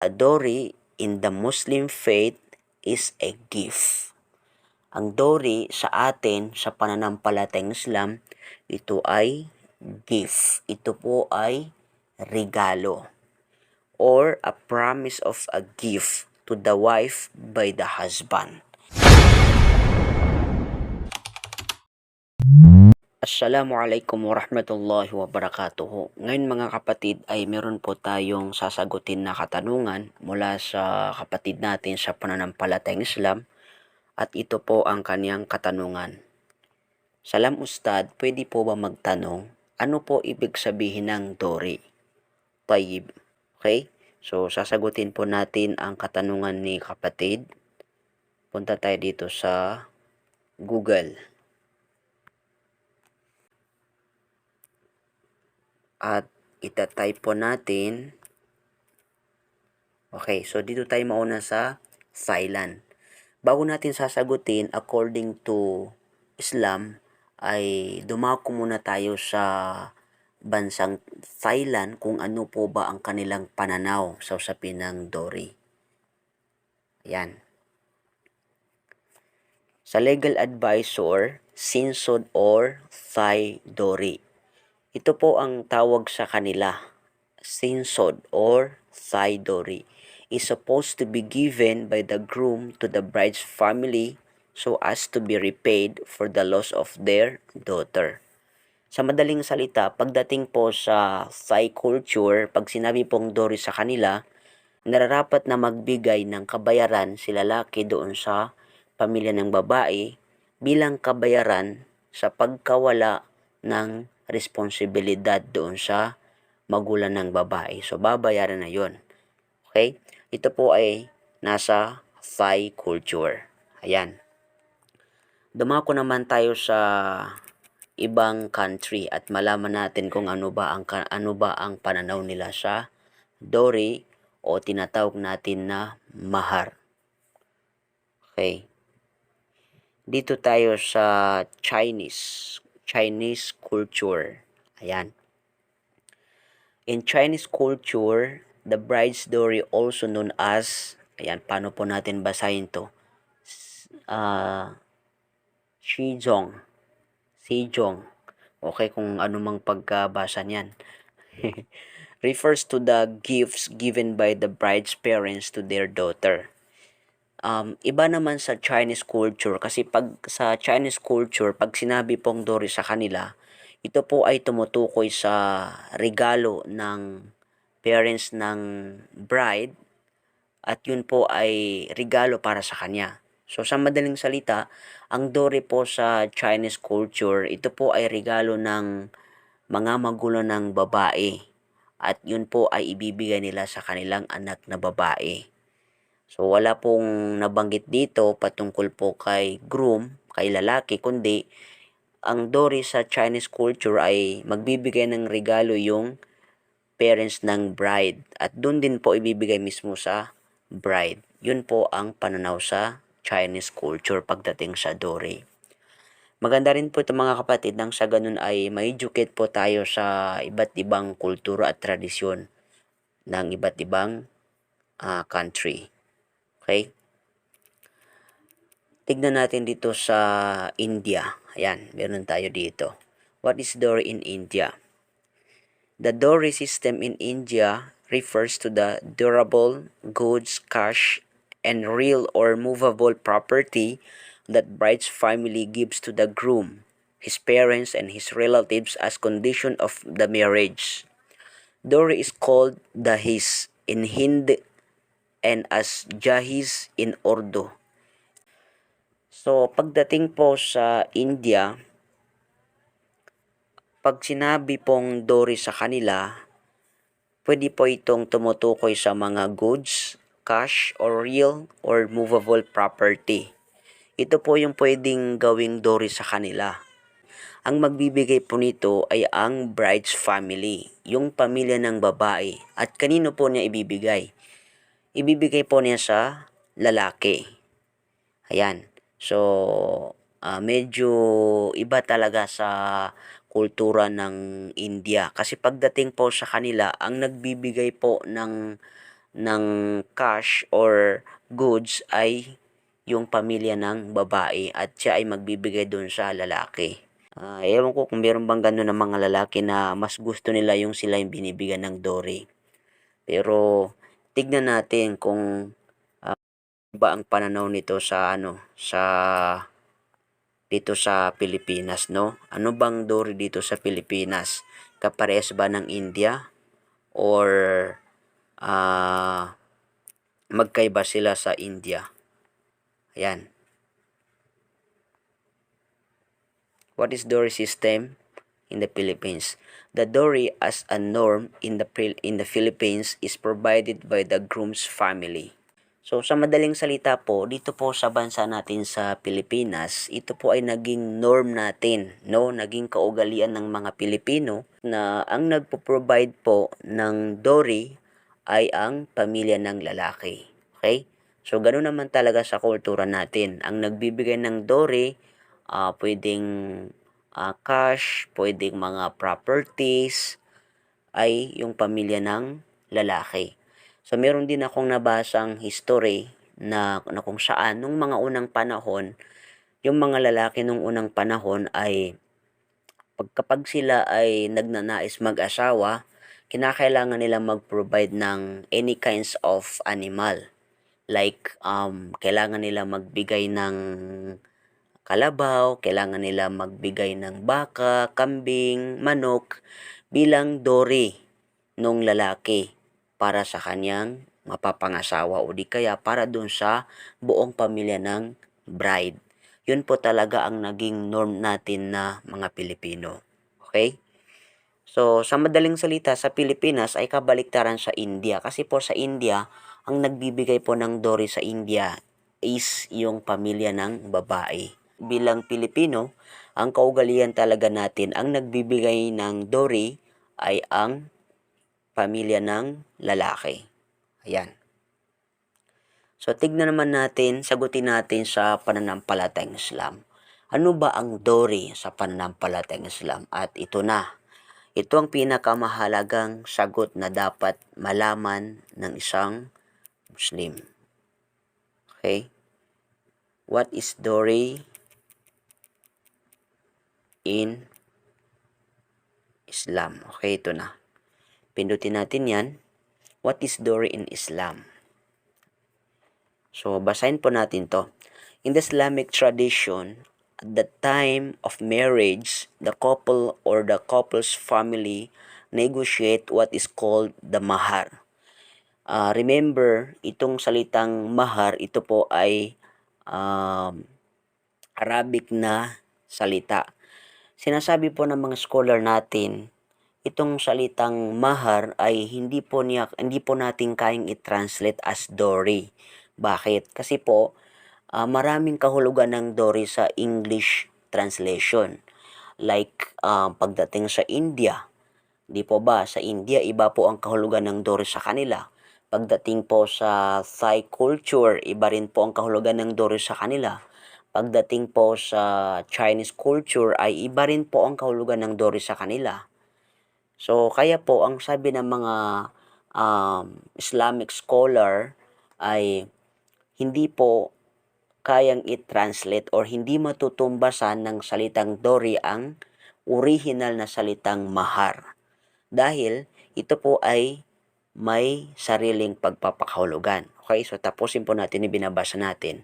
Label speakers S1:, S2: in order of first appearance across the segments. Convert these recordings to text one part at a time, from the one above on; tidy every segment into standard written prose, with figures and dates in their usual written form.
S1: A dowry in the Muslim faith is a gift. Ang dowry sa atin, sa pananampalatayang Islam, ito ay gift. Ito po ay regalo or a promise of a gift to the wife by the husband. Assalamualaikum warahmatullahi wabarakatuh. Ngayon mga kapatid ay meron po tayong sasagutin na katanungan mula sa kapatid natin sa pananampalatayang Islam at ito po ang kaniyang katanungan. Salam Ustad, pwede po ba magtanong, ano po ibig sabihin ng dowry? Tayyib. Okay? So sasagutin po natin ang katanungan ni kapatid. Punta tayo dito sa Google. At itatype po natin. Okay, so dito tayo mauna sa Thailand. Bago natin sasagutin, according to Islam, ay dumako muna tayo sa bansang Thailand kung ano po ba ang kanilang pananaw sa usapin ng dowry. Ayan. Sa legal advisor, sinsod or Thai dowry. Ito po ang tawag sa kanila. Sinsod or Thai dowry is supposed to be given by the groom to the bride's family so as to be repaid for the loss of their daughter. Sa madaling salita, pagdating po sa Thai culture, pag sinabi pong dowry sa kanila, nararapat na magbigay ng kabayaran si lalaki doon sa pamilya ng babae bilang kabayaran sa pagkawala ng responsibilidad doon sa magulang ng babae. So, babayaran na yon. Okay? Ito po ay nasa Thai culture. Ayan. Dumako naman tayo sa ibang country at malaman natin kung ano ba ang pananaw nila sa dowry o tinatawag natin na mahar. Okay. Dito tayo sa Chinese culture. Ayan. In Chinese culture, the bride's dowry also known as, ayan, paano po natin basahin to? Shizong. Okay, kung ano mang pagkabasa niyan. Refers to the gifts given by the bride's parents to their daughter. Iba naman sa Chinese culture kasi pag sa Chinese culture, pag sinabi pong dowry sa kanila, ito po ay tumutukoy sa regalo ng parents ng bride at yun po ay regalo para sa kanya. So sa madaling salita, ang dowry po sa Chinese culture, ito po ay regalo ng mga magulang ng babae at yun po ay ibibigay nila sa kanilang anak na babae. So wala pong nabanggit dito patungkol po kay groom, kay lalaki, kundi ang dowry sa Chinese culture ay magbibigay ng regalo yung parents ng bride at doon din po ibibigay mismo sa bride. Yun po ang pananaw sa Chinese culture pagdating sa dowry. Maganda rin po ito mga kapatid nang sa ganun ay ma-educate po tayo sa iba't ibang kultura at tradisyon ng iba't ibang country. Okay? Tignan natin dito sa India. Ayan, meron tayo dito. What is dowry in India? The dowry system in India refers to the durable goods, cash, and real or movable property that bride's family gives to the groom, his parents, and his relatives as condition of the marriage. Dowry is called dahiz in Hindi and as jahiz in Urdu. So, pagdating po sa India, pag sinabi pong dowry sa kanila, pwede po itong tumutukoy sa mga goods, cash, or real or movable property. Ito po yung pwedeng gawing dowry sa kanila. Ang magbibigay po nito ay ang bride's family, yung pamilya ng babae. At kanino po niya ibibigay? Ibibigay po niya sa lalaki. Ayan. So, medyo iba talaga sa kultura ng India. Kasi pagdating po sa kanila, ang nagbibigay po ng ng cash or goods ay yung pamilya ng babae at siya ay magbibigay doon sa lalaki. Ewan ko kung meron bang gano'n ng mga lalaki na mas gusto nila yung sila yung binibigyan ng dowry. Pero tignan natin kung ba ang pananaw nito sa dito sa Pilipinas, no? Ano bang dowry dito sa Pilipinas? Kaparehas ba ng India or ah magkaiba sila sa India? Ayan. What is dowry system in the Philippines? The dowry as a norm in the Philippines is provided by the groom's family. So sa madaling salita po, dito po sa bansa natin sa Pilipinas, ito po ay naging norm natin, no? Naging kaugalian ng mga Pilipino na ang nagpo-provide po ng dowry ay ang pamilya ng lalaki. Okay? So ganoon naman talaga sa kultura natin. Ang nagbibigay ng dowry, pwedeng cash, pwedeng mga properties, ay yung pamilya ng lalaki. So meron din akong nabasang history na kung saan nung mga unang panahon, yung mga lalaki nung unang panahon ay kapag sila ay nagnanais mag-asawa, kinakailangan nila mag-provide ng any kinds of animal. Like, kailangan nila magbigay ng kalabaw, kailangan nila magbigay ng baka, kambing, manok bilang dowry nung lalaki para sa kanyang mapapangasawa o di kaya para dun sa buong pamilya ng bride. Yun po talaga ang naging norm natin na mga Pilipino. Okay? So, sa madaling salita, sa Pilipinas ay kabaliktaran sa India. Kasi po sa India, ang nagbibigay po ng dowry sa India is yung pamilya ng babae. Bilang Pilipino, ang kaugalian talaga natin, ang nagbibigay ng dowry ay ang pamilya ng lalaki. Ayan. So, tignan naman natin, sagutin natin sa pananampalatayang Islam. Ano ba ang dowry sa pananampalatayang Islam? At ito na. Ito ang pinakamahalagang sagot na dapat malaman ng isang Muslim. Okay? What is dowry in Islam? Okay, ito na. Pindutin natin yan. What is dowry in Islam? So, basahin po natin to. In the Islamic tradition, at the time of marriage, the couple or the couple's family negotiate what is called the mahar. Remember, itong salitang mahar, ito po ay Arabic na salita. Sinasabi po ng mga scholar natin, itong salitang mahar ay hindi po natin kayang i-translate as dowry. Bakit? Kasi po maraming kahulugan ng dowry sa English translation. Like pagdating sa India, di po ba sa India iba po ang kahulugan ng dowry sa kanila. Pagdating po sa Thai culture, iba rin po ang kahulugan ng dowry sa kanila. Pagdating po sa Chinese culture ay iba rin po ang kahulugan ng dowry sa kanila. So kaya po ang sabi ng mga Islamic scholar ay hindi po kayang i-translate or hindi matutumbasan ng salitang dowry ang original na salitang mahar. Dahil ito po ay may sariling pagpapakahulugan. Okay, so tapusin po natin yung binabasa natin.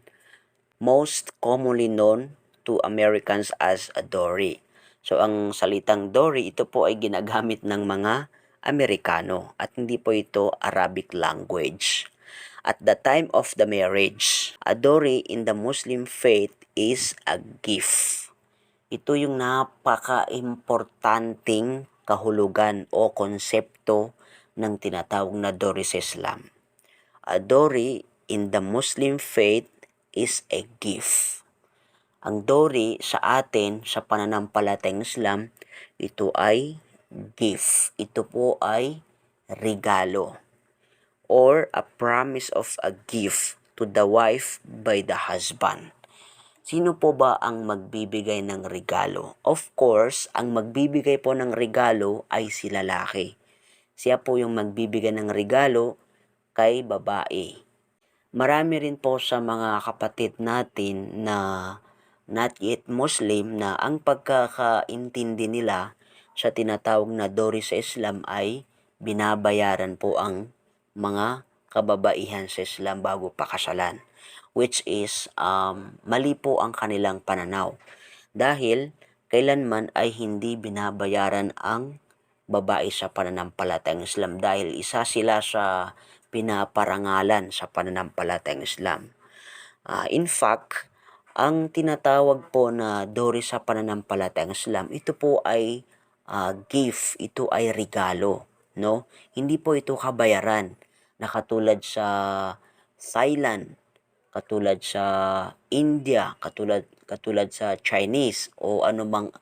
S1: Most commonly known to Americans as a dowry. So ang salitang dowry, ito po ay ginagamit ng mga Amerikano at hindi po ito Arabic language. At the time of the marriage, a dowry in the Muslim faith is a gift. Ito yung napaka-importanting kahulugan o konsepto ng tinatawag na dowry sa Islam. A dowry in the Muslim faith is a gift. Ang dowry sa atin, sa pananampalatayang Islam, ito ay gift. Ito po ay regalo or a promise of a gift to the wife by the husband. Sino po ba ang magbibigay ng regalo? Of course, ang magbibigay po ng regalo ay si lalaki. Siya po yung magbibigay ng regalo kay babae. Marami rin po sa mga kapatid natin na not yet Muslim na ang pagkakaintindi nila sa tinatawag na dowry sa Islam ay binabayaran po ang mga kababaihan sa Islam bago pakasalan, which is mali po ang kanilang pananaw dahil kailanman ay hindi binabayaran ang babae sa pananampalatayang Islam dahil isa sila sa pinaparangalan sa pananampalatayang Islam. In fact, ang tinatawag po na dowry sa pananampalatayang Islam, ito po ay gift, ito ay regalo, no? Hindi po ito kabayaran na katulad sa Thailand, katulad sa India, katulad sa Chinese o anumang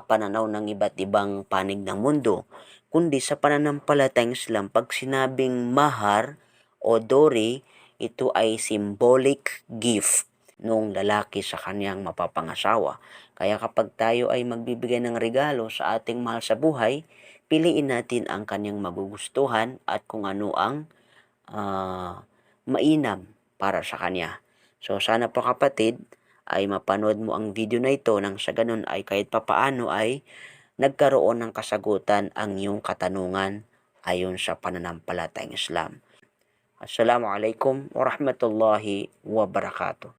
S1: pananaw ng iba't ibang panig ng mundo, kundi sa pananampalatayang Islam, pag sinabing mahar o dowry, ito ay symbolic gift nung lalaki sa kanyang mapapangasawa. Kaya kapag tayo ay magbibigay ng regalo sa ating mahal sa buhay, piliin natin ang kanyang magugustuhan at kung ano ang mainam para sa kanya. So sana po kapatid ay mapanood mo ang video na ito nang sa ganun ay kahit papaano ay nagkaroon ng kasagutan ang iyong katanungan ayon sa pananampalatayang Islam. Assalamualaikum warahmatullahi wabarakatuh.